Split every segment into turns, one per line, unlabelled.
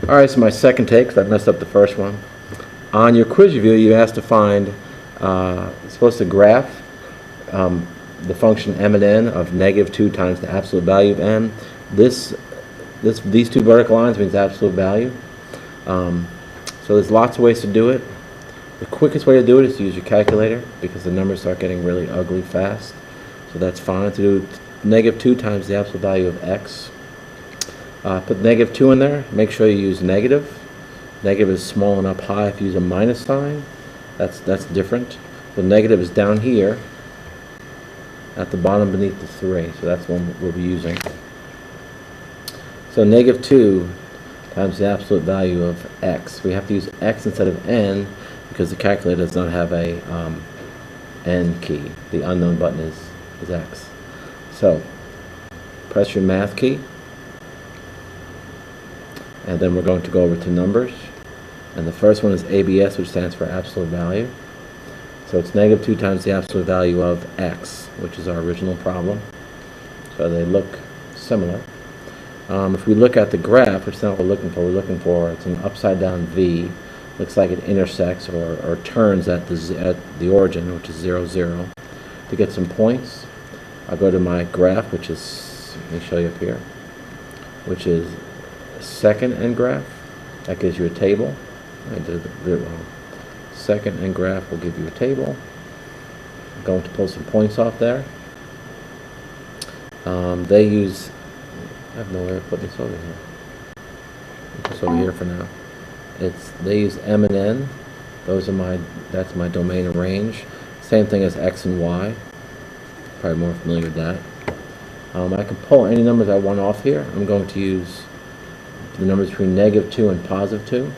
All right, so my second take, 'cause I messed up the first one. On your quiz review, you asked to find, it's supposed to graph the function m and n of -2 times the absolute value of n. These two vertical lines means absolute value. So there's lots of ways to do it. The quickest way to do it is to use your calculator because the numbers start getting really ugly fast. So that's fine to do -2 times the absolute value of x. Put -2 in there. Make sure you use negative. Negative is small and up high. If you use a minus sign, that's different. The negative is down here at the bottom beneath the 3. So that's one we'll be using. So -2 times the absolute value of x. We have to use x instead of n because the calculator does not have a n key. The unknown button is x. So press your math key. And then we're going to go over to numbers. And the first one is ABS, which stands for absolute value. So it's -2 times the absolute value of x, which is our original problem. So they look similar. If we look at the graph, which is not what we're looking for, it's an upside down V. Looks like it intersects or turns at the origin, which is 0, 0. To get some points, I'll go to my graph, which is, let me show you up here, which is second and graph. That gives you a table. I did it wrong. Second and graph will give you a table. I'm going to pull some points off there. They use, I have no way of putting this over here. Put this over here for now. They use m and n. That's my domain and range. Same thing as x and y. Probably more familiar with that. I can pull any numbers I want off here. I'm going to use the numbers between -2 and +2.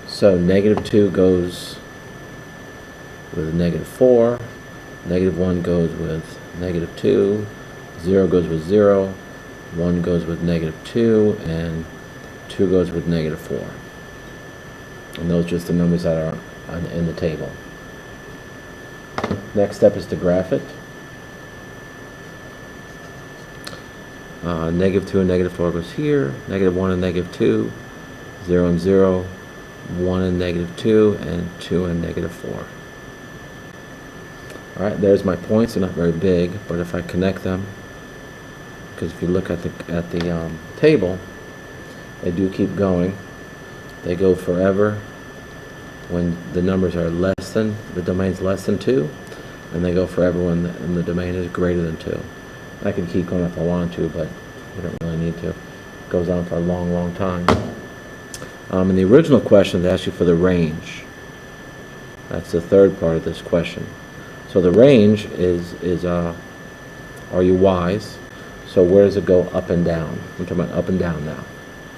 So -2 goes with -4, -1 goes with -2, 0 goes with 0, 1 goes with -2, and 2 goes with -4. And those are just the numbers that are in the table. Next step is to graph it. -2 and -4 goes here, -1 and -2, 0 and 0, 1 and -2, and 2 and -4. Alright, there's my points. They're not very big, but if I connect them, because if you look at the table, they do keep going. They go forever when the numbers are less than, the domain's less than 2, and they go forever when the domain is greater than 2. I can keep going if I want to, but we don't really need to. It goes on for a long, long time. In the original question, they asked you for the range. That's the third part of this question. So the range is are you wise? So where does it go up and down? I'm talking about up and down now.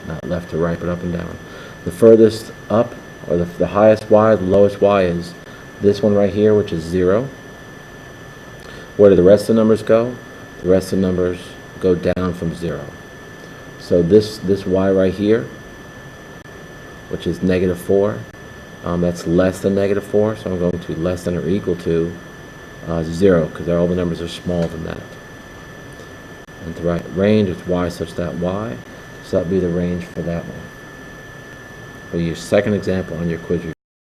Not left to right, but up and down. The furthest up, or the highest y, the lowest y is this one right here, which is 0. Where do the rest of the numbers go? The rest of the numbers go down from 0. So this y right here, which is -4, that's less than -4, so I'm going to less than or equal to 0, because all the numbers are smaller than that. And the right range is y such that y, so that would be the range for that one. We'll use second example on your quiz review.